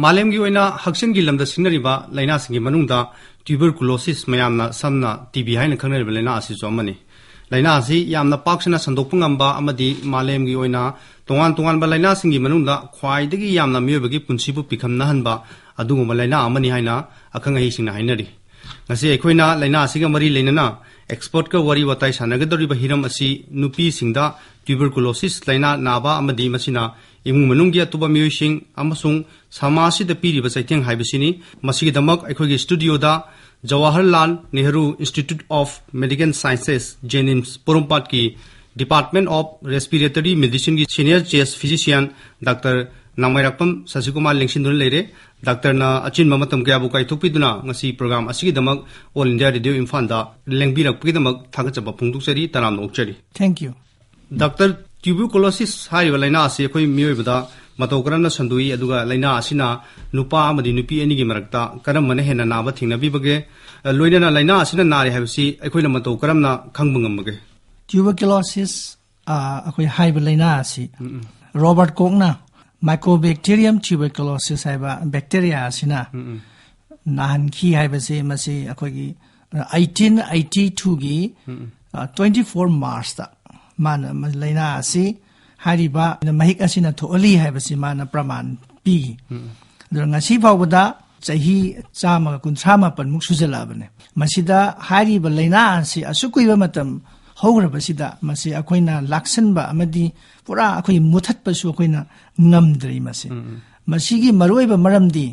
मालेम की ओइना हक्सिन की लमदा सिंगरिबा लाइना सिंगी मनुंगदा ट्यूबरकुलोसिस मयामना समना टीबी हाइना खंगनरिबा लाइना आसी जोमनी लाइना आसी यामना पाक्सना संदोकपु ngamba amadi मालेम की ओइना तोंगान तोंगान बा लाइना सिंगी मनुंगदा ख्वाइदगी यामना मियोबगी पुंसिबु पिखमना हनबा अदुगुम लाइना अमनी हाइना अखंग हिसिंगना हाइनरि ngasi अखोइना लाइना आसिगा मरी लेनना एक्सपर्ट का वरी वताई सानगदरिबा हिरम असि नुपी सिंगदा ट्यूबरकुलोसिस लाइना नाबा अमदी मसिना इमुंग मनुंगी अतुबा मियोइसिंग अमसुंग समासिदा पीरिबा चैथेंग हाइबसिनी मसिगिदमक अखोइगी स्टूडियोदा Jawaharlal Nehru institute of medical sciences JNIMS Porompat की डिपार्टमेंट ऑफ रेस्पिरेटरी मेडिसिन की senior chief physician doctor Namairakpam Shashikumar लेंसिंदुन लेरे डॉक्टर ना अचिन ममतम कयाबु काइथोपिदुना ngasi प्रोग्राम असिगिदमक ऑल इंडिया रेडियो इम्फालदा लेंबिरकपिदमक थागचबा पुंगदुकसरी तराम नोकचरी थैंक यू डॉक्टर ट्यूबरकुलोसिस हारिबा लाइना आसी अखोइ मियोइबदा मतौ करमना संदुई अदुगा लाइना आसिना नुपा अमदि नुपी एनिगी मरकता करमना हेना नाबा थिंगनबिबगे लोइना लाइना आसिना नारे हाइबसी अखोइना मतौ करमना खंगबंगमगे ट्यूबरकुलोसिस अखोइ हाइबा लाइना आसी रॉबर्ट कोकना माइकोबैक्टीरियम ट्यूबरकुलोसिस हाइबा बैक्टीरिया आसिना नाहनखी हाइबसे मसे अखोइगी 1882 गी 24 मार्च ता मान लाइना आसी हारिबा महिक असिना थोली हाइबसी मान प्रमाण पी ngasi फावबदा चाही चामा कुंथ्रा मापन मुक सुजलाबने मसिदा हारिबा लाइना आसी असुकुइबा मतम हौग्रबसिदा मसे अखोइना लाक्सनबा अमदि पुरा अखोइ मुथतपसु अखोइना ngमद्रि मसे मसिगी मरोइबा मरमदि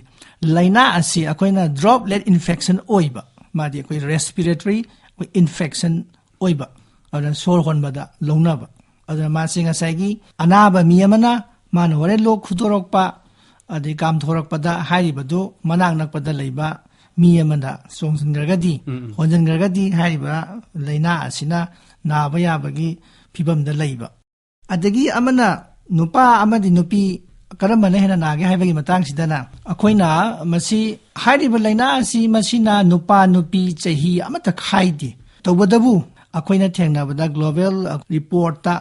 लाइना आसी अखोइना ड्रॉपलेट इन्फेक्शन ओइबा मादि अखोइ रेस्पिरेटरी इन्फेक्शन ओइबा अदन सोर होनबदा लौनबा अदन मासे ngसाइगी अनाबा मियमना मान होरे लोक खुदोरकपा अदि काम थोरकपदा हारिबदो मनाक नकपदा लैबा मियमदा सोंजनगरगदी होनजनगरगदी हारिबा लाइना आसिना नाबा याबगी फिबमदा लैबा अदगी अमना नुपा अमदि नुपी करमना हेना नागे हाइबगी मतंगसिदना अखोइना मसी हारिबा लाइना आसी मसिना नुपा नुपी चही अमता खाइदि तौबदबु अखोइना थेंनाबदा ग्लोबल रिपोर्ट ता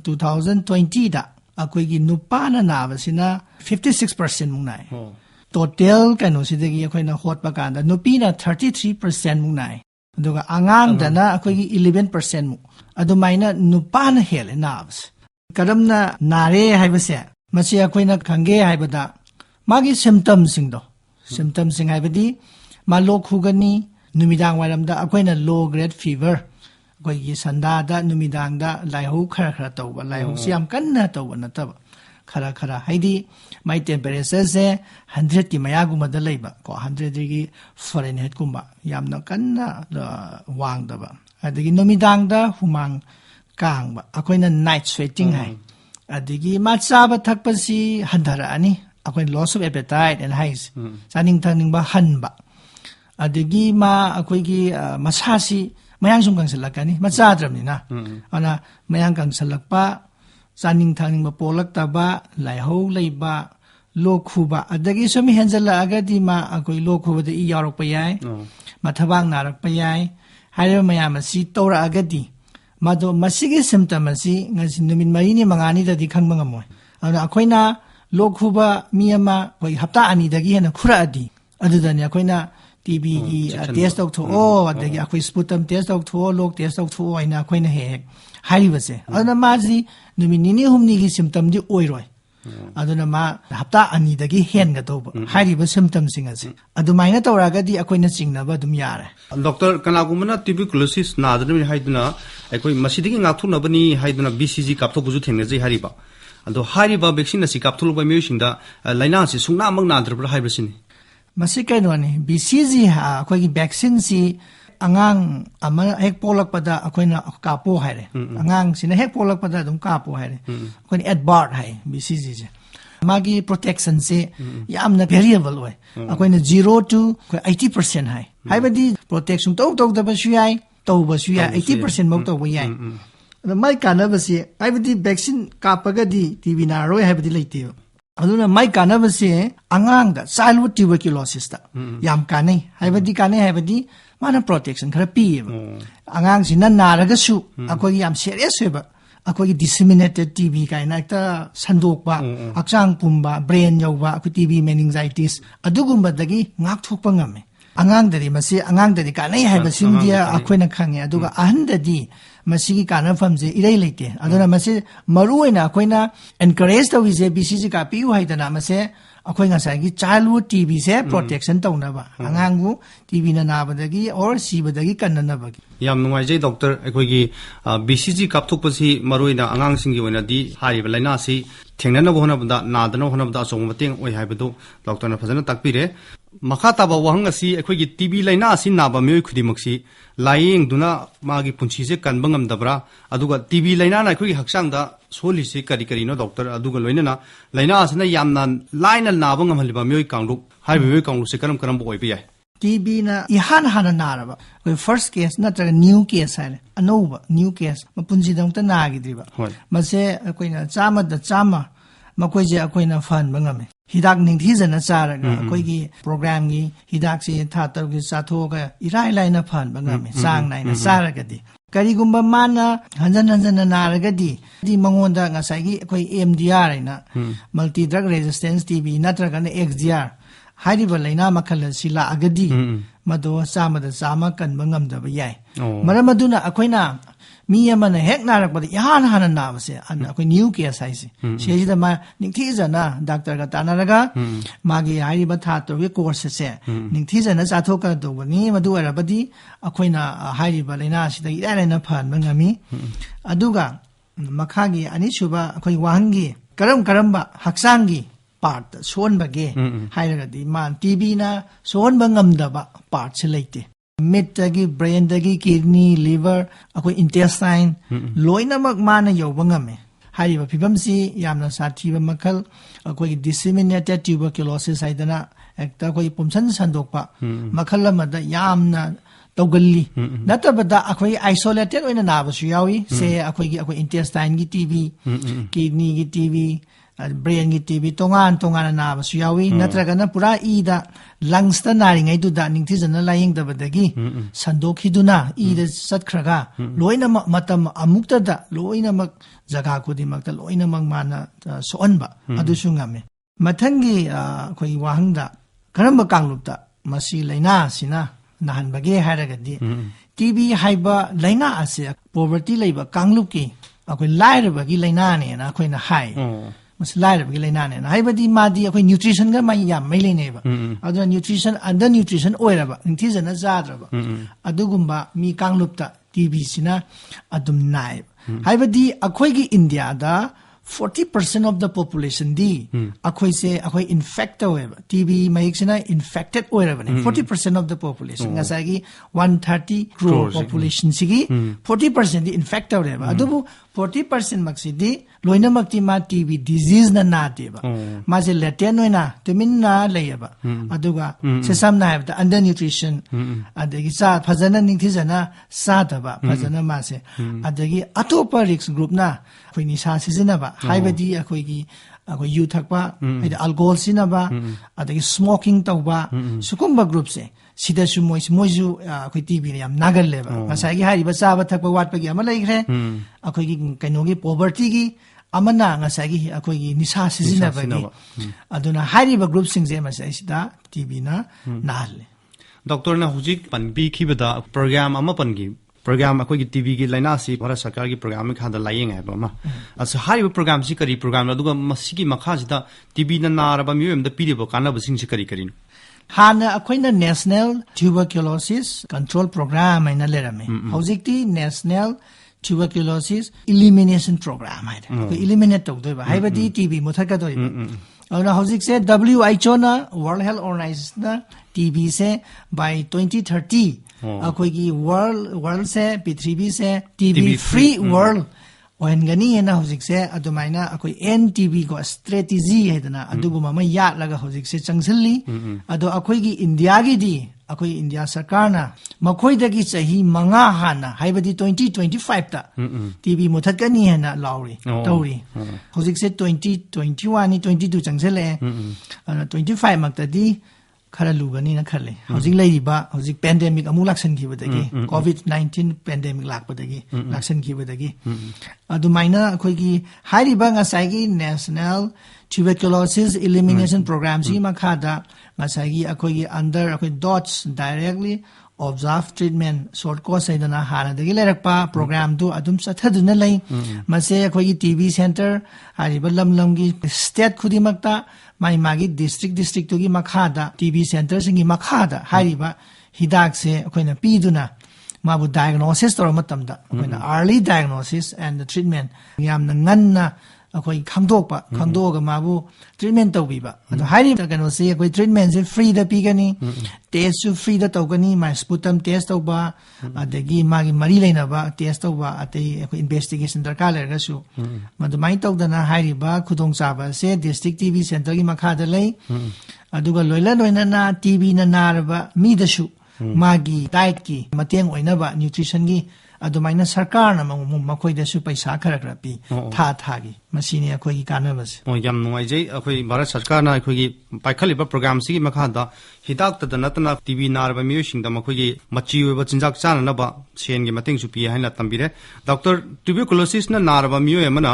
2020 दा अखोइगी नुपाना नाबसिना 56% मुनाय टोटल कैनोसिदगी अखोइना होटपा कांदा नुपीना 33% मुनाय अदुगा आंगांग दना अखोइगी 11% मु अदुमाइना नुपाना हेले नाबस करमना नारे हाइबसे मसी अखोइना खंगे हाइबदा मागी सिम्पटम्स सिंग हाइबदी मा लोक खुगनी नुमिदांग वारमदा अखोइना लो ग्रेड फीवर अखोइगी संदादा नुमिदांगदा लाइहौ खरा खरा तौबा लाइहौ सियाम कन्ना तौबा नतबा खरा खरा हाइदी माइ टेम्परेचर से 100 की मयागुमदा लैबा को 100 डिग्री फारेनहाइट गुम्बा यामना कन्ना वांगदबा अदगी नुमिदांगदा हुमांग कांगबा अखोइना नाइट स्वेटिंग हाइ अदगी मा चाबा थकपसी हंधरानी अखोइ लॉस ऑफ एपेटाइट एंड हाइस चानिंग थनिंगबा हनबा अदगी मा अखोइगी मसासी मयांग सुम कंसलकनी मचाद्रमनिना अना मयांग कंसलकपा चानिंग थानिंगबा पोलक्तबा लाइहौ लैबा लोखुबा अदगी सुमी हेंजला अगदी मा अखोइ लोखुबदे इ यारकपा याय मथबांग नारकपा याय हाइरे मयामसी तौरा अगदी मादो मसिगी सिम्पटम असी ngasi numin marini mangani dadi khangba ngamoi ana akoina lokhuba miyama koi hapta ani dagi hena khura adi adudani akoina tb gi test tok tho o adagi akoi sputum test tok tho lok test tok tho aina akoina he hari base aduna maji numin nini humni gi symptom di oiroi aduna ma hapta ani dagi hen ga toba hari ba symptom sing ase adumaina tawraga di akoina chingnaba dum yare doctor कनागुमना tuberculosis नादनबि हाइदुना अखोइ मसिदिगि ngathunabani हाइदुना BCG कापथोबुजु थेंगनजै हारिबा अदो हारिबा वैक्सीन असि कापथुलबा मियोसिंदा लाइना असि सुंगना मंग नाद्रब्रा हाइबसिनि मसि कैनोनी बीसीजी अखोइ वैक्सीन सि angang ama hek polakpada akoina kapo haire angang sina hek polakpada dum kapo haire akoin adbart hai BCG je magi protection se yamna variable way akoina 0 to 80% hai haibadi protection to da basu yai to basu yai 80% mok to yai mai kana basi haibadi vaccine kapaga di tb na roi haibadi leite aduna mai kana basi angang da childhood tuberculosis da yam kanai haibadi mana protection khara pi angang sina naraga su akoi yam serious weba ꯑꯩꯈꯣꯏꯒꯤ disseminated TB ꯀꯥꯏꯅ ꯍꯦꯛꯇ ꯁꯟꯗꯣꯛꯄ ꯍꯛꯆꯥꯡ ꯄꯨꯝꯕ brain ꯌꯧꯕ ꯑꯩꯈꯣꯏ TB meningitis ꯑꯗꯨꯒꯨꯝꯕꯗꯒꯤ ꯉꯥꯛꯊꯣꯛꯄ ꯉꯝꯃꯤ ꯑꯉꯥꯡꯗꯗꯤ ꯃꯁꯤ ꯑꯉꯥꯡꯗꯗꯤ ꯀꯥꯟꯅꯩ ꯍꯥꯏꯕꯁꯤꯃꯗꯤ ꯑꯩꯈꯣꯏꯅ ꯈꯪꯉꯦ ꯑꯗꯨꯒ ꯑꯍꯟꯗꯗꯤ ꯃꯁꯤꯒꯤ ꯀꯥꯟꯅꯐꯝꯁꯦ ꯏꯔꯩ ꯂꯩꯇꯦ ꯑꯗꯨꯅ ꯃꯁꯤ ꯃꯔꯨꯑꯣꯏꯅ ꯑꯩꯈꯣꯏꯅ encourage ꯇꯧꯔꯤꯁꯦ BCG ꯀꯥꯞꯄꯤꯌꯨ ꯍꯥꯏꯗꯅ ꯃꯁꯦ ꯑꯩꯈꯣꯏ ꯉꯁꯥꯏꯒꯤ childhood TB ꯁꯦ protection ꯇꯧꯅꯕ ꯑꯉꯥꯡꯕꯨ TB ꯅ ꯅꯥꯕꯗꯒꯤ or ꯁꯤꯕꯗꯒꯤ ꯀꯟꯅꯅꯕꯒꯤ ꯌꯥꯝ ꯅꯨꯡꯉꯥꯏꯖꯩ ꯗꯣꯛꯇꯔ ꯑꯩꯈꯣꯏꯒꯤ BCG ꯀꯥꯞꯊꯣꯛꯄꯁꯤ ꯃꯔꯨꯑꯣꯏꯅ ꯑꯉꯥꯡꯁꯤꯡꯒꯤ ꯑꯣꯏꯅꯗꯤ ꯍꯥꯏꯔꯤꯕ ꯂꯩꯅꯥꯁꯤ ꯊꯦꯡꯅꯅꯕ ꯍꯣꯠꯅꯕꯗ ꯅꯥꯗꯅꯕ ꯍꯣꯠꯅꯕꯗ ꯑꯆꯧꯕ ꯃꯇꯦꯡ ꯑꯣꯏ ꯍꯥꯏꯕꯗꯨ ꯗꯣꯛꯇꯔꯅ ꯐꯖꯅ ꯇꯥꯛꯄꯤꯔꯦ ꯃꯈꯥ ꯇꯥꯕ ꯋꯥꯍꯪ ꯑꯁꯤ ꯑꯩꯈꯣꯏꯒꯤ TB ꯂꯩꯅꯥ ꯑꯁꯤ ꯅꯥꯕ ꯃꯤꯑꯣꯏ ꯈꯨꯗꯤꯡꯃꯛꯁꯤ ꯂꯥꯌꯦꯡꯗꯨꯅ ꯃꯥꯒꯤ ꯄꯨꯟꯁꯤꯁꯦ ꯀꯟꯕ ꯉꯝꯗꯕ꯭ꯔꯥ ꯑꯗꯨꯒ TB ꯂꯩꯅꯥꯅ ꯑꯩꯈꯣꯏꯒꯤ ꯍꯛꯆꯥꯡꯗ ꯁꯣꯜꯂꯤꯁꯤ ꯀꯔꯤ ꯀꯔꯤꯅꯣ ꯗꯣꯛꯇꯔ ꯑꯗꯨꯒ ꯂꯣꯏꯅꯅ ꯂꯩꯅꯥ ꯑꯁꯤꯅ ꯌꯥꯝꯅ ꯂꯥꯏꯅ ꯅꯥꯕ ꯉꯝꯍꯜꯂꯤꯕ ꯃꯤꯑꯣꯏ ꯀꯥꯡꯂꯨꯞ ꯍꯥꯏꯔꯤꯕ ꯃꯤꯑꯣꯏ ꯀꯥꯡꯂꯨꯞꯁꯤ ꯀꯔꯝꯕ ꯑꯣꯏꯕ ꯌꯥꯏ TB na ihan hana naraba koi first case natraga new case hare anouba new case mapunji dangta nagidriba mase koina chama da chama makoi je akoina fan bangame hidak ningthijana charaga koi gi program gi hidak se tha tar gi chathoga irai laina fan bangame sang naina charaga di karigumba mana hanjan naragadi di mangonda ngasai gi koi MDR ina multi drug resistance TB natraga ne XDR हाइरिबा लैना मखल सिला अगदी मदो सामदा सामा कनबा ngamdaba yai maramaduna akoina mi amana hek narakbada yahan hana nabase an akoi new case haisi sejida ma ningthi jana doctor ga tanaraga magi hairiba tha to ge course se ningthi jana chathoka dobani madu arabadi akoina hairiba laina sida iraina phan bangami aduga makhagi anishuba akoi wahangi karamba haksangi part son bage hairagadi man TB na son bangam daba part se leite mid dagi brain dagi kidney liver akoi intestine loina mak mana yow bangame hairiba phibam si yamna sathiba makhal akoi disseminated tuberculosis haidana ekta akoi pumsan sandokpa makhal amada yamna tawgalli natabada akoi isolated oina nabasu yawi se akoi intestine gi TB kidney gi TB brain gi TB tongan nabasu yawi natragana pura ida lungs ta naringai du da ningthijana layeng dabadagi sandokhiduna ida satkhraga loina matam amukta da loina mak jaga kudi makta loina mak mana soanba adu sungame mathangi khoi wahangda karamba kanglupta masi laina sina nahan bage haragadi TB haiba laina ase poverty leiba kanglupki akoi lairabagi laina ne na khoi na hai mas lairabagi laina ne na haibadi madi akoi nutrition ga mai yam mai leineba adu nutrition under nutrition oiraba ningthijana jadraba adugumba mi kanglupta TB sina adum nai haibadi akoi gi India da 40% of the population di akoi se akoi infected weba TB mayiksina infected oirabani 40% of the population ngasagi 130 crore population sigi 40% di infected weba adubu 40% maksidi loina makti ma TB disease na deba ma je latent oina tumin na layaba aduga sesam na habda under nutrition adagi sa phajana ningthijana sa daba phajana ma se adagi atopa risk group na khoini sa sizinaba haibadi akoi yu thakpa haida alcohol sinaba adagi smoking tawba sukumba group se sida su moisu akoi TB yam nagal leba ngasai gi hariba chaba thakpa watpa gi ama leigre akoi gi kainogi poverty gi amana ngasai gi akoi gi nisa sizinaba gi aduna hariba group sing je masai sida TB na nalle doctor na hujik panbi khibada program ama pangi program akoi TB gi laina si bharat sarkar gi program mi khada layeng hai ba asa hariba program si kari program la duga masigi makha sida TB na naraba miyoem da piribo kana basing si kari karin hana akoina national tuberculosis control program aina lerame hojikti national tuberculosis elimination program hai ko eliminate tawdoi ba haibadi TB muthaka doi auna hojik se WHO na world health organization na TB se by 2030 akoi gi world se prithvi se TB free world oengani ena hojik se adumaina akoi NTB go strategy hedana aduguma ma ya laga hojik se changsilli ado akoi gi India gi di akoi India sarkar na makoi dagi chahi manga hana haibadi 2025 ta TB muthatkani hena lauri tauri hojik se 2021 ni 22 changsele 25 makta di खरा लुगनी ना खले हौजिक लेइबा हौजिक pandemic अमु लाक्सन खिबदगी कोविड-19 पेंडेमिक लाकपदगी लाक्सन खिबदगी अदुमाइना अखोइगी हाइरिबा ngasai national tuberculosis elimination program si makhada ngasai अखोइगी अंडर अखोइ dots directly observe treatment short course saidana hana dagi lerakpa program du adum sathaduna lai mase अखोइगी टीबी सेंटर हारिबा लमलमगी स्टेट खुदिमक्ता माई मागी डिस्ट्रिक्ट तुगी मखादा टीबी सेंटर सिंगी मखादा हारिबा हिदाक से अखोइना पीदुना माबु डायग्नोसिस तोर मतमदा अखोइना early diagnosis and the treatment यामना ngannna अखोइ खंगदोगा माबु ट्रीटमेंट तौबीबा अदो हारि कनो से अखोइ ट्रीटमेंट से फ्री द पीगनी टेस्ट सु फ्री द तौगनी माइ स्पुटम टेस्ट तौबा अदगी मागी मरी लेनाबा टेस्ट तौबा अतै अखोइ इन्वेस्टिगेशन दरकार लेरगसु मदुमाइ तौदना हारिबा खुदोंग चाबा से डिस्ट्रिक्ट टीबी सेंटर की मखादा लै अदुगा लोइना टीबी ना नारबा मीदसु मागी डाइट की मतेंग ओइनाबा न्यूट्रिशन की अदुमाइना सरकार ना मखोइदसु पैसा खरखरा पी थागी मसीने अखोइगी कानबस याम नुवाइजै अखोइ भारत सरकार ना अखोइगी पाइखलिबा प्रोग्राम सिगी मखादा हिदाक तद नतना टीबी नारबा मियोसिंग द मखोइगी मची ओइबा चिंजाक चाननबा सेनगी मतेंग सु पी हाइना तंबिरे डॉक्टर ट्यूबरकुलोसिस ना नारबा मियो यमना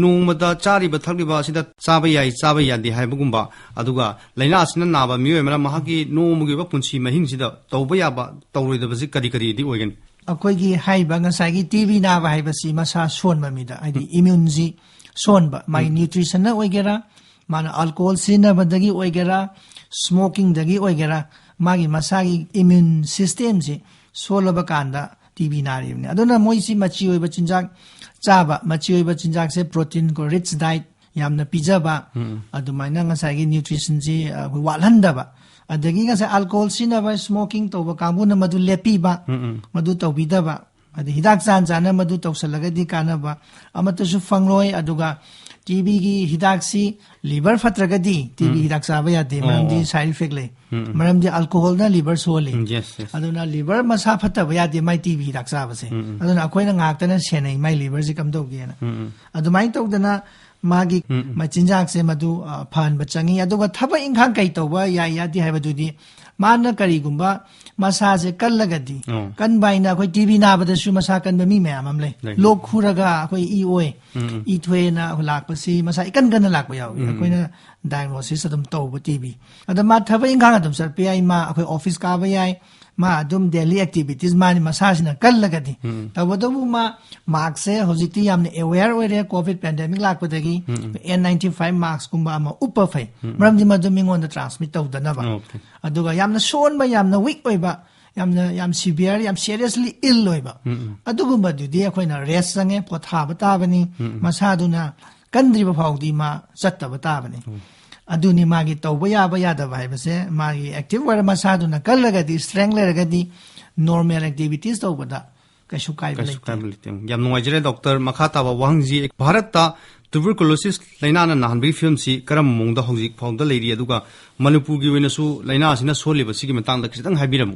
नोंगमदा चारिबा थकलिबा सिदा चाबा यादि हाइबगुंबा अदुगा लैना सिना नाबा मियो यमना महागी नोंमुगिबा पुंसी महिंसिदा तौबा याबा तौरोइदबसि करी दि ओइगन अखोइगी हाइबा ngasai टीबी नाबा हाइबसी मसा सोनबा मिदा आइदि इम्यून जी सोनबा माइ न्यूट्रिशन ना ओइगेरा माना अल्कोहल सिनबदगी ओइगेरा स्मोकिंग दगी ओइगेरा मागी मसागी इम्यून सिस्टम जी सोलबा कांदा टीबी नारिबने अदुना मोइसी मची ओइबा चिंजाक चाबा मची ओइबा चिंजाक से प्रोटीन को रिच डाइट यामना पिजाबा अदुमाइना ngasai न्यूट्रिशन जी वालहंदबा अदगी ngasai अल्कोहल सिनबा स्मोकिंग तोबा कांबुना मदु लेपीबा मदु तौबीदबा अदि हिदाक चान मदु तौसलगदी कानबा अमतसु फंगलोय अदुगा टीबी की हिदाक सी लिवर फत्रगदी टीबी हिदाक चाबा यादे मरमदी साइड इफेक्ट ले मरमदी अल्कोहल ना लिवर सोले अदुना लिवर मसा फतबा यादे माइ टीबी हिदाक चाबसे अदुना अखोइना ngakतना सेनै माइ लिवर जी कमदोगेना अदुमाइ तौदना मागी मचिंजाक से मधु फान बचंगी अदुगा थबा इंखां कई तौबा यादी हाइबदुदी माना करीगुंबा मसा से कल्लगदी कन बाइना अखोइ टीबी नाबदसु मसा कन मी मयाम अमले लोक खुरगा अखोइ ई ओए ई थ्वेना लाकपसी मसा इकन गन लाकप याव अखोइना डायग्नोसिस अदुम तौबा टीबी अदा मा थबा इंखां अदुम सरपे आई मा अखोइ ऑफिस काबा याय मा अदुम डेली एक्टिविटीज मानि मसासिना कल्लगदी तबदबु मा मार्क्स से होजिति यामने अवेयर ओइरे कोविड पेंडेमिक लाकपदगी N95 मार्क्स कुंबा अमा उपफै मरमदि मदु मिंगोन द ट्रांसमिट तौदनबा अदुगा यामना सोनबा यामना वीक ओइबा याम सिवियर याम सीरियसली इल ओइबा अदुगुंबदुदि अखोइना रेस्ट संगे पोथाबा ताबनी मसादुना कंद्रिबा फाउदी मा चत्तबा ताबनी अदुनी मागी तौबा याबा यादबा हाइबसे मागी एक्टिव वर मसादुना कल्लगदी स्ट्रेंथ लेरगदी नॉर्मल एक्टिविटीज तौबदा कैसु काइबा लेते याम नुवाइजरे डॉक्टर मखाताबा वांगजी भारतता ट्यूबरकुलोसिस लैनाना नाहनबी फिल्म सी करम मोंगदा हौजिक फाउंदा लेरी अदुगा मणिपुरगी वेनसु लैना सिना सोलिबा सिगी मतांगदा खितंग हाइबिरमु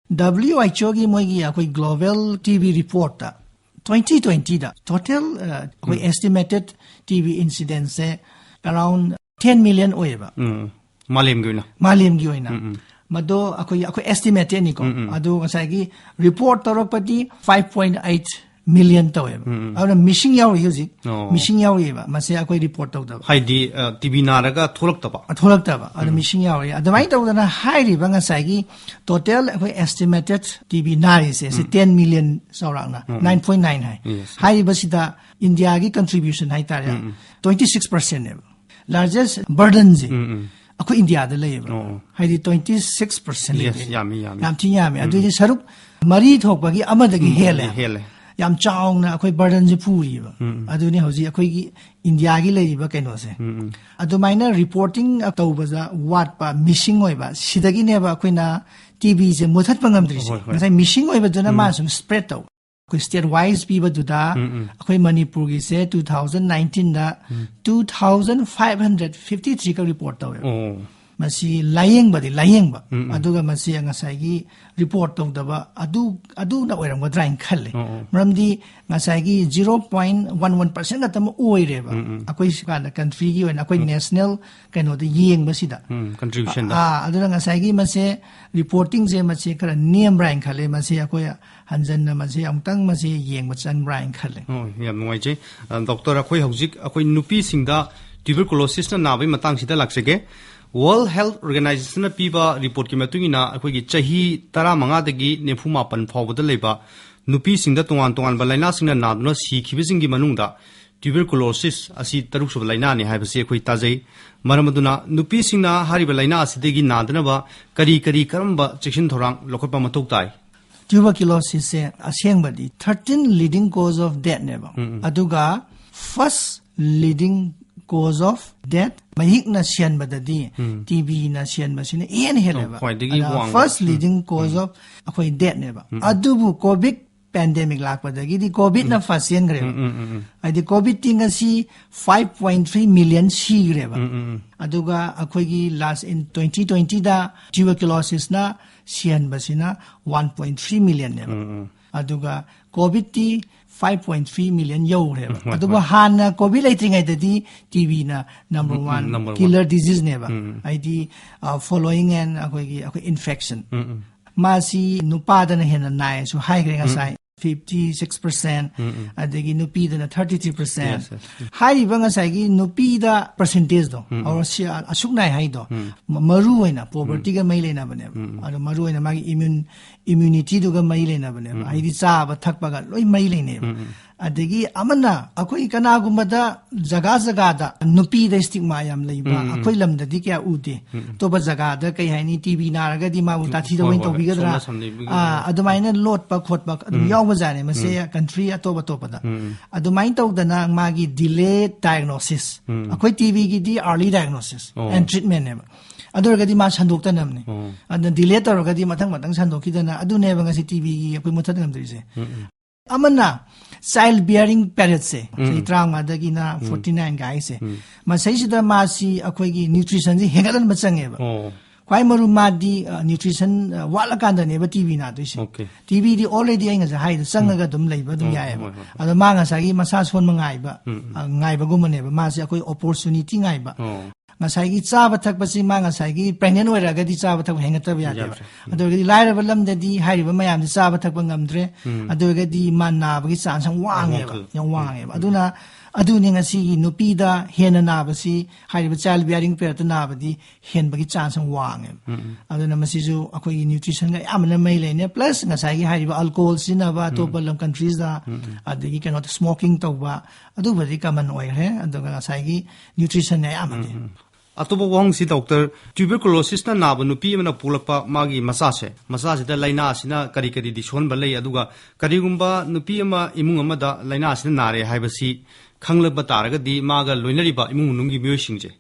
WHO की मोगी अखोइ ग्लोबल टीबी रिपोर्ट ता 2020 दा टोटल अखोइ एस्टिमेटेड टीबी इंसिडेंट से अराउंड 10 million ओएबा मालेमगी ओइना मदो अखोइ एस्टिमेट निको अदो ngasai रिपोर्ट तोरकपति 5.8 million तोएबा अबना मिसिंग याव युजिक मिसिंग याव येबा मसे अखोइ रिपोर्ट तौदबा हाइदि टीबी नारगा थोलक्तबा अदो मिसिंग याव ये अदमाइ तौदना हाइरिबा ngasai टोटल अखोइ एस्टिमेटेड टीबी नारि से 10 million सौरांगना 9.9 हाइ हाइरिबा सिदा इंडिया की कंट्रीब्यूशन हाइ तारे 26% ने largest burden जी अखोइ इंडिया द लेबा हाइदि 26% ले याम थि यामे अदुदि सरुक मरी थोकबगी अमदगी हेले याम चाउंगना अखोइ burden जी पुरीबा अदुनि हौजि अखोइगी इंडिया की लेबा कैनो से अदुमाइना रिपोर्टिंग तौबजा वाटपा मिसिंग होइबा सिदगी नेबा अखोइना टीबी जे मुथत पंगमद्रि से मिसिंग होइबा दुना मा सम स्प्रेड तौ स्टेट वाइज पीबदुदा अखोइ मणिपुर की से 2019 दा 2553 का report तौए masi layeng badi layeng ba aduga masi ngasai report tawdaba adu na oiram gadra in khalle maramdi ngasai gi 0.11% gatam oire ba akoi kana country gi oina akoi national kaino de yeng basida contribution aduna ngasai gi mase reporting je masi kara niam rain khalle masi akoi hanjan na masi amtang masi yeng ba chan rain khalle yam ngai je doctor akoi hojik akoi nupi singda tuberculosis na nabai matang sida laksege World Health Organization piba report ki matungina akoi gi chahi 15 dagi 94 phawbada leba nupi singda tongan ba laina singna naduna si khibising gi manungda tuberculosis asi taruk sub laina ni haibase akoi tajai maramaduna nupi singna hariba laina asidegi nadana ba kari karamba chekshin thorang lokapa matok tai tuberculosis se asyeng badi 13 leading cause of death neba aduga first leading cause of death mahik na sian badadi TB na sian masine en heleba first leading cause of akoi death neba adubu covid pandemic lakpadagi di covid na fasien greba adi covid tinga si 5.3 million si greba aduga akoi gi last in 2020 da tuberculosis na sian basina 1.3 million neba aduga covid ti 5.3 million yo reba aduba hana covid laitringai dadi TB na number 1 killer disease neba id following and akoi infection masi nupada na hena nai so high grade asai 56% adagi nupi da 33% hari banga sai gi nupi da percentage do or asuk nai hai do maru hoina poverty ga mai lena bane ado maru hoina magi immunity do ga mai lena bane ai di cha ba thak ba ga loi mai lene adagi amana akoi kana gumada jaga da nupi da stigma yam leiba akoi lam da di kya ude to ba jaga da kai hai ni TB na raga di ma uta thi da win to bi ga dra adumaina lot pa khot ba adum yaw ba jane mase country atoba da adumain to da na magi delayed diagnosis akoi TB gi di early diagnosis and treatment ne ador di ma sandok ta namne and delay tor di matang sandok ki da na adu ne ba ngasi TB gi akoi muthat ngam dri se amana child bearing period se itrang adagi na 49 guy se masai sida masi akoi gi nutrition ji hegalan machange ba kwai maru madi nutrition wala kanda ne ba TB na do se TB di already ai nga hai sanga ga dum leiba dum yae ba ado ma nga sagi masa son mangai ba ngai ba gum ne ba masi akoi opportunity ngai ba ngasai gi chaba thak basi ma ngasai gi pregnant oira ga di chaba thak hengatab ya ba ado ga di laira ba lam da di hari ba mayam di chaba thak ba ngamdre ado ga di manna ba gi chan sang wange ba yang wange ba aduna adu ni ngasi gi nupi da hena na ba si hari ba child bearing period na ba di hen ba gi chan sang wange aduna masi ju akoi gi nutrition ga amna mai le ne plus ngasai gi hari ba alcohol sina ba to ba lam countries da adigi cannot smoking to ba adu ba di common oi he adu ga ngasai gi nutrition ne amane atoba wang si doctor tuberculosis na nabu nupi mana pulakpa magi masase da laina asina kari di shon balai aduga kari gumba nupi ama imung ama da laina asina nare haibasi khanglaba taraga di maga loinari ba imung nungi myo singje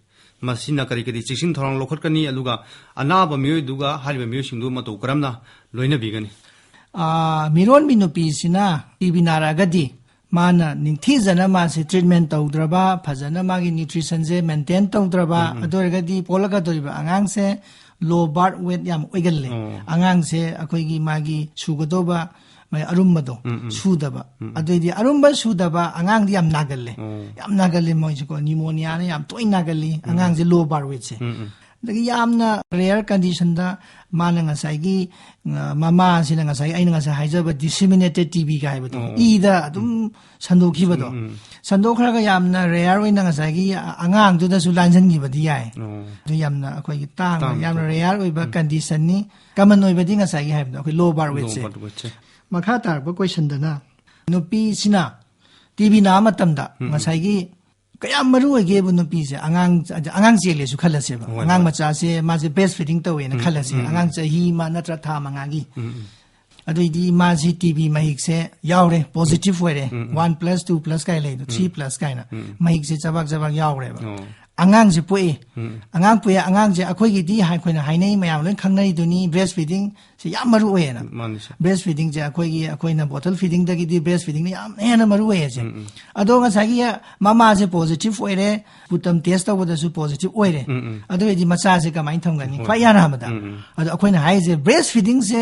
masina kari chiksin thorang lokhot kani aduga anaba myo duga hariba myo singdu mato karamna loina bigani miron minupi sina ibinara gadi mana ningthi jana ma se treatment tawdraba phajana magi nutrition je maintain tawdraba adorga di polaga doriba angang se low birth weight yam oigalle angang se akoi gi magi sugadoba mai arumba do sudaba adoi di arumba sudaba angang di yam nagalle moi ko pneumonia ne yam toy nagalli angang je low birth weight se dagi yamna rare condition da mana ngasai gi mama sina ngasai aina ngasai haijaba disseminated TB ga haibado ida adum sandokhi bado sandokhra ga yamna rare oina ngasai gi angang du da su lanjan gi badi yai du yamna akoi gi tang yamna rare oiba condition ni common oiba di ngasai gi haibado akoi low birth weight se makha tar ba question da na nupi sina TB na matamda ngasai gi kaya maru age bu nupi se angang chele su khalase ba angang macha se ma se best fitting to we na khalase angang chahi ma natra tha mangangi adoi di ma si TB mahik se yaure positive we re 1+2+ kai le 3+ kai na mahik se jabak yaure ba angang se pue angang pue angang je akhoi gi di hai khoi na hai nei mayam loin khang nei duni breastfeeding se yam maru we na breastfeeding je akhoi na bottle feeding da gi di breastfeeding ni yam he na maru we je ado nga sa gi mama se positive we re putam test ta boda su positive we re ado di macha se ka mai tham ga ni khwa ya na ma da ado akhoi na hai je breastfeeding se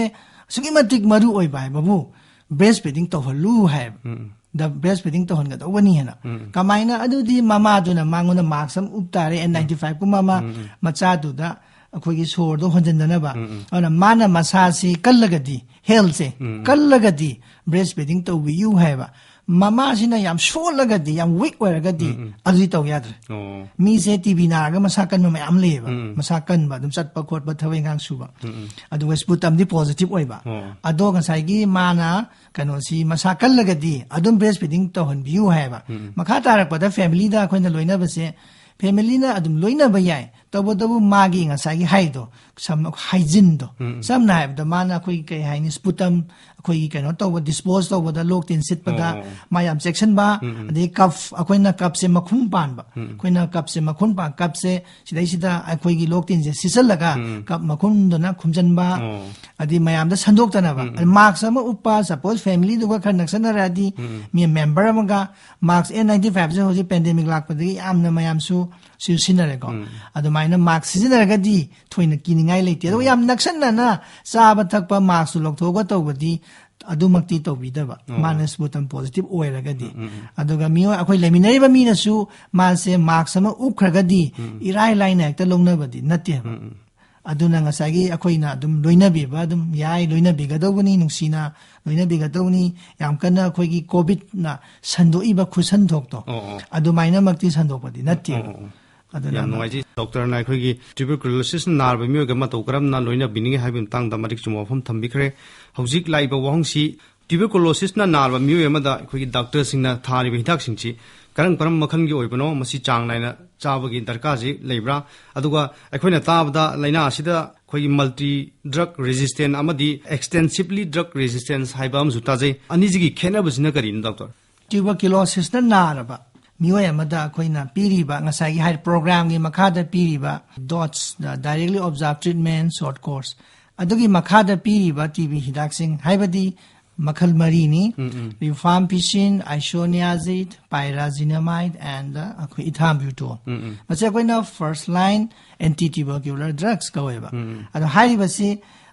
sugi matik maru oi bai babu breastfeeding to halu hai the breastfeeding to hon ga do ni na kamaina adu di mama du na mangona mark sam uptare N95 ku mama macha du da akhoi gi sor do honjan na ba ana mana masa si kallagadi health se kallagadi breastfeeding to wi you hai ba mama sina yam sholagadi yam weak weragadi adu to yadre mi se tv na ga masa kan ma yam le ba masa kan ba dum chat pa khot ba thawai ngang su ba adu wesputam di positive oi ba ado ga sai gi mana kano si masa kallagadi adum breastfeeding to hon view hai ba makha tarak pa da family da khoina loina ba se family na adum loina ba yai tabo tabo magi nga sai gi hai do sam hygiene do sam na have da mana khoi kai hai ni sputum khoi kano to dispose to da lok tin sit pa da mayam section ba de cup akoina cup se makhum pan ba koina cup se makhun pa cup se sidai sida akhoi gi lok tin se sisal laga cup makhun do na khumjan ba adi mayam da sandok ta na ba marks ama upa suppose family do ga khan naksan ra di mi member ama ga marks N95 se hoji pandemic lak pa di am na mayam su su sinare ko adu maina marks sinare ga di thoina kiningai leite do yam naksan na sa ba thak pa marks lok tho ga to ba di adumakti to bidaba manas butam positive oiragadi aduga miyo akhoi leminari ba mina su man se marks ama ukhragadi irai line ekta longna badi natte aduna ngasagi akhoi na dum loina bi ba dum yai loina bi gadoguni nungsina loina bi gadoguni yam kana akhoi gi covid na sandoi ba khusan thok to adu maina makti sandok badi natte yam noiji doctor na akhoi gi tuberculosis nar ba miyo ga ma to karam na loina bining ha bim tang da marik chumo phom thambi khre hojik lai ba wahong si tuberculosis na nar ba miyo ma da akhoi gi doctor sing na thari ba hidak sing chi karang param makhan gi oibano masi chang nai na chawa gi darka ji leibra aduga akhoi na tab da laina asida akhoi gi multi drug resistant amadi extensively drug resistance haiba am juta jai ani ji gi khena busina karin doctor tuberculosis na nar ba miyo amada akoina piriba ngasai gi high program gi makhada piriba dots the directly observed treatment short course adugi makhada piriba tb hidak sing haibadi makhal mari ni rifampicin isoniazid pyrazinamide and akoi ethambutol macha koina first line anti-tubercular drugs kaweba adu haiba si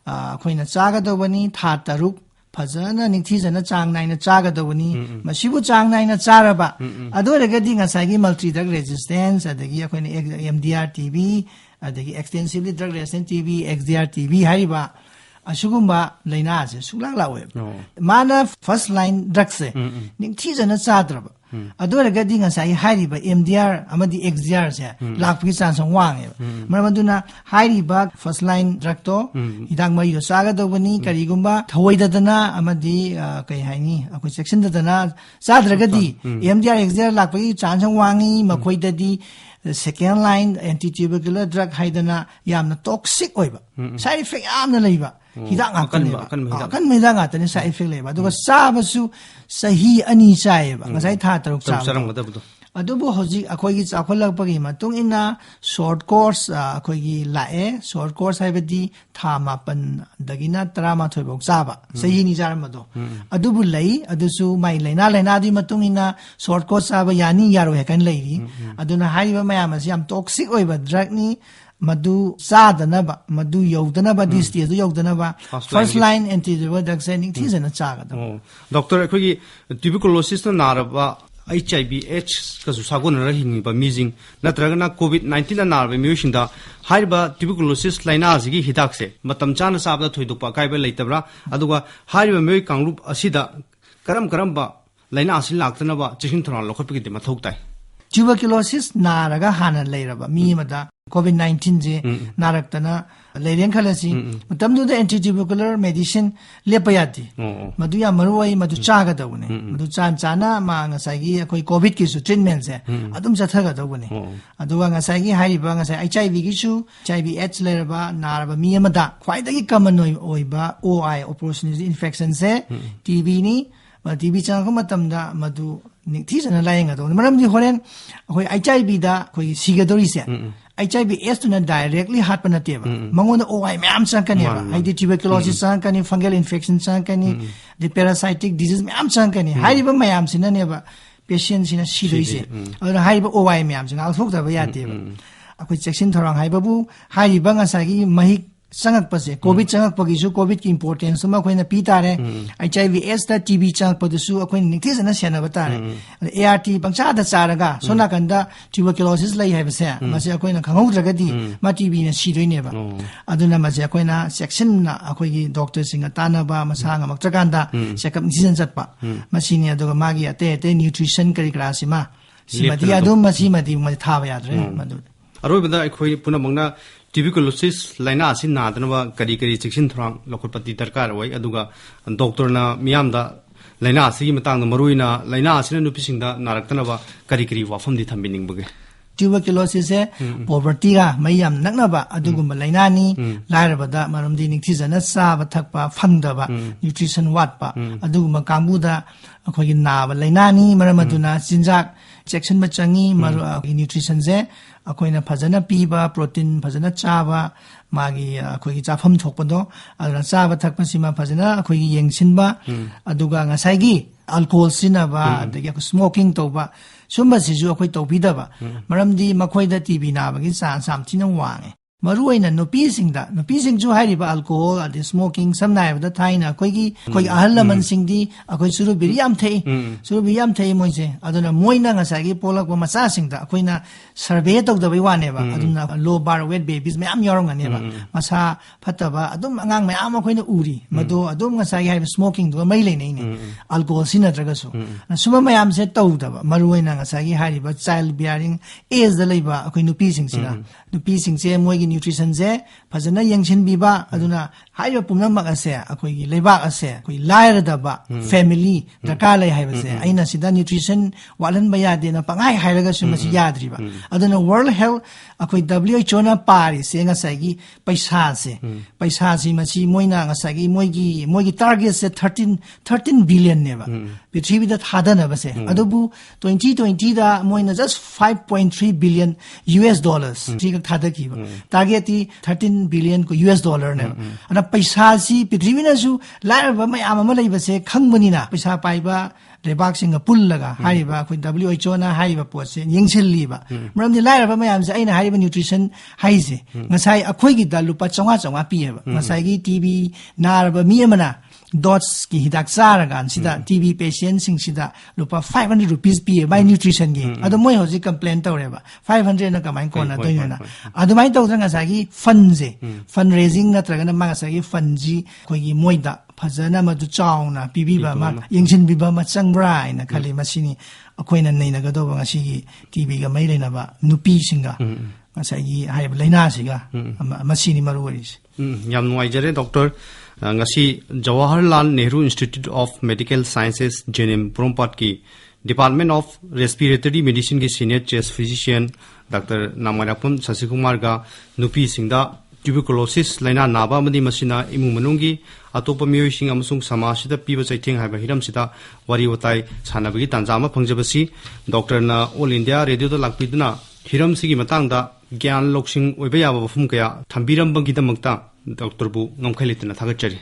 akoina chaga dobani tha taruk fazana ningthijana chang naina chaga dawani masibu chang naina charaba adoragadi ngasagi multi drug resistance adagi akoina MDR TB adagi extensively drug resistant TB XDR TB hariba asugumba laina ase sulang lawe mana first line drug se ningthijana chadraba adoragadi ngasai hariba MDR amadi XDR se lakpi chance wange maraduna hariba first line drug to hidang mai do saga dogani karigumba thawaidadana amadi kai haini akoi section dadana chadragadi MDR XDR lakpi chance wangi makoidadi second line anti-tubercular drug haidana yamna toxic oiba side effect yamna leiba hidang akan meda ngatani side effect leiba aduga sabasu sahi ani chaiba ngasai tha taruk cha adubu hoji akhoi gi chakhol pagi matung ina short course akhoi gi lae short course haibadi tha mapan dagina 13 bok chaba sahi ni jar mado adubu lai adusu mai laina di matung ina short course chaba yani yaro hekan leiri aduna haiba mayam asiam toxic oiba drug ni madu sadanaba madu yaudanaba this stage yaudanaba first line anti-tubercular drug saying thizana chaga doctor akhoi gi tuberculosis na naraba HIV H kasu sagon rahingi ba mizing natragana COVID-19 na narba miyoshinda haiba tuberculosis laina asigi hidak se matam chana sabda thoidukpa kaiba leitabra aduga haiba miyoi kangrup asida karam ba laina asil laktana ba chishin thona lokhotpagi de mathok tai tuberculosis naraga hana leiraba mi mada COVID-19 je naraktana leireng khalasi matamdu da anti-tubercular medicine lepayati madu ya marwai madu chaga dawne madu chana ma ngasai gi akoi COVID ki su treatment se adum chathaga dawne aduga ngasai gi haiba ngasai HIV gi su HIV AIDS leraba naraba mi amada khwaidagi common oiba OI opportunistic infection se TB ni TB chang ko matamda madu ꯅꯤꯡꯊꯤꯖꯅ ꯂꯥꯌꯦꯡꯒꯗꯧꯕꯅꯤ ꯃꯔꯝꯗꯤ ꯍꯣꯔꯦꯟ ꯑꯩꯈꯣꯏ HIV ꯗ ꯑꯩꯈꯣꯏꯒꯤ ꯁꯤꯒꯗꯧꯔꯤꯁꯦ HIV/AIDS ꯇꯨꯅ directly ꯍꯥꯠꯄ ꯅꯠꯇꯦꯕ ꯃꯉꯣꯟꯗ OI ꯃꯌꯥꯝ ꯆꯪꯀꯅꯦꯕ ꯍꯥꯏꯗꯤ tuberculosis ꯆꯪꯀꯅꯤ fungal infection ꯆꯪꯀꯅꯤ ꯗꯤ parasitic disease ꯃꯌꯥꯝ ꯆꯪꯀꯅꯤ ꯍꯥꯏꯔꯤꯕ ꯃꯌꯥꯝꯁꯤꯅꯅꯦꯕ ꯄꯦꯁꯦꯟꯁꯤꯅ ꯁꯤꯗꯣꯏꯁꯦ ꯑꯗꯨꯅ ꯍꯥꯏꯔꯤꯕ OI ꯃꯌꯥꯝꯁꯤ ꯉꯥꯛꯊꯣꯛꯇꯕ ꯌꯥꯗꯦꯕ ꯑꯩꯈꯣꯏ ꯆꯦꯛꯁꯤꯟ ꯊꯧꯔꯥꯡ ꯍꯥꯏꯕꯕꯨ ꯍꯥꯏꯔꯤꯕ ꯉꯁꯥꯏꯒꯤ ꯃꯍꯤꯛ ꯆꯪꯉꯛꯄꯁꯦ ꯀꯣꯚꯤꯗ ꯆꯪꯉꯛꯄꯒꯤꯁꯨ ꯀꯣꯚꯤꯗꯀꯤ ꯏꯝꯄꯣꯔꯇꯦꯟꯁ ꯑꯃ ꯑꯩꯈꯣꯏꯅ ꯄꯤ ꯇꯥꯔꯦ HIV/AIDS ꯗ TB ꯆꯪꯉꯛꯄꯗꯨꯁꯨ ꯑꯩꯈꯣꯏꯅ ꯅꯤꯡꯊꯤꯖꯅ ꯁꯦꯟꯅꯕ ꯇꯥꯔꯦ ART ꯄꯪꯆꯥꯗ ꯆꯥꯔꯒ ꯁꯣꯝ ꯅꯥꯀꯟꯗ tuberculosis ꯂꯩ ꯍꯥꯏꯕꯁꯦ ꯃꯁꯤ ꯑꯩꯈꯣꯏꯅ ꯈꯪꯍꯧꯗ꯭ꯔꯒꯗꯤ ꯃꯥ TBꯅ ꯁꯤꯗꯣꯏꯅꯦꯕ ꯑꯗꯨꯅ ꯃꯁꯤ ꯑꯩꯈꯣꯏꯅ ꯆꯦꯛꯁꯤꯟꯅ ꯑꯩꯈꯣꯏꯒꯤ ꯗꯣꯛꯇꯔꯁꯤꯡꯒ ꯇꯥꯟꯅꯕ ꯃꯁꯥ ꯉꯝꯃꯛꯇ꯭ꯔꯀꯥꯟꯗ ꯆꯦꯛꯑꯞ ꯅꯤꯡꯊꯤꯖꯅ ꯆꯠꯄ ꯃꯁꯤꯅꯤ ꯑꯗꯨꯒ ꯃꯥꯒꯤ ꯑꯇꯩ ꯅ꯭ꯌꯨꯇ꯭ꯔꯤꯁꯟ ꯀꯔꯤ ꯀꯔꯥꯁꯤꯃ ꯁꯤꯃꯗꯤ ꯑꯗꯨꯝ ꯃꯁꯤꯃꯗꯤ ꯊꯥꯕ ꯌꯥꯗ꯭ꯔꯦ ꯃꯗꯨ ꯑꯔꯣꯏꯕꯗ ꯑꯩꯈꯣꯏ ꯄꯨꯝꯅꯃꯛꯅ tuberculosis ꯂꯥꯏꯅꯥ ꯑꯁꯤ ꯅꯥꯗꯅꯕ ꯀꯔꯤ ꯆꯦꯛꯁꯤꯟ ꯊꯧꯔꯥꯡ ꯂꯧꯈꯠꯄꯗꯤ ꯗꯔꯀꯥꯔ ꯑꯣꯏ ꯑꯗꯨꯒ ꯗꯣꯛꯇꯔꯅ ꯃꯤꯌꯥꯝꯗ ꯂꯥꯏꯅꯥ ꯑꯁꯤꯒꯤ ꯃꯇꯥꯡꯗ ꯃꯔꯨꯑꯣꯏꯅ ꯂꯥꯏꯅꯥ ꯑꯁꯤꯅ ꯅꯨꯄꯤꯁꯤꯡꯗ ꯅꯥꯔꯛꯇꯅꯕ ꯀꯔꯤ ꯋꯥꯐꯝꯗꯤ ꯊꯝꯕꯤꯅꯤꯡꯕꯒꯦ tuberculosis se poverty ga mayam naknaba adugumba lainani lairabada maramdi ningthijana chaba thakpa phangdaba nutrition watpa adugumba kambuda akhoi naba lainani maramaduna chinjak section ba changi maru nutrition je akoina phajana piba protein phajana chaba magi akhoi chafam thokpado aduna chaba thakpa sima phajana akhoi yengsinba aduga ngasai gi alcohol sinaba adagi smoking toba sumba sisu akhoi tobidaba maramdi makhoi da TB nabagi sam thina wange maruaina nupi singju hairiba alcohol adi smoking samnai da thaina akhoi ahal laman singdi akhoi suru biriam thei moise aduna moina ngasagi polak ba macha singda akhoi na survey tawdabai waneba aduna low bar weight babies mayam yorong aneba masa phataba adum angang mayam akhoi na uri madu adum ngasagi haiba smoking do mai leinai ne alcohol sinadragasu suma mayam se tawdaba maruaina ngasagi hairiba child bearing age da leiba akhoi nupi singse moigi nutrition je phajana yangshin biba aduna haiba pumna magase akhoi gi leibak ase akhoi lairadaba family dakar lai haibase aina sida nutrition walan bayade na pangai hairaga sumasi yadriba aduna world health akhoi WHO na pari se ngasagi paisa si masi moina ngasagi moigi target se 13 billion neba pithribi da thadana base adubu 2020 da moina just 5.3 billion US dollars thika thada ki target 13 billion ko US dollar ne ana paisa si pithribi na su lairaba mayam ama leibase khangbani na paisa paiba lebak singa pullaga haiba khoi WHO na haiba pose yengsilliba maramni lairaba mayam se aina haiba nutrition haise ngasai akhoi gi da lupa chonga pieba ngasai gi TB naraba mi amana dots ki hidak saragan sida TB patient sing sida lupa 500 rupees piye by nutrition gi ado moi hoji complain tawreba 500 na kamai kona toyena adumai tawdra sagi fundraising na tragana ma sagi funji khoi gi moida phajana madu chauna pibiba ma yengsin biba ma changbra ina khali masini akoina neina ga doba ngasi gi TB ga mai leina ba nupi singa ngasai hai laina siga masini maruwaris yam nuaijare doctor ngasi Jawaharlal Nehru Institute of Medical Sciences JNM Brompat ki Department of Respiratory Medicine ki senior chest physician Dr. Namarapum Sasikumar ga nupi singda tuberculosis laina naba madi masina imu manungi atopa miyoi sing amasung samasida piba chaitheng haiba hiram sida wari watai sanabagi tanjama phangjabasi Dr. na All India Radio da lakpiduna hiram sigi matangda gyan loksing oiba yaba bafum kaya thambiram bangida makta Dr. Bu ngamkhailitna thagachari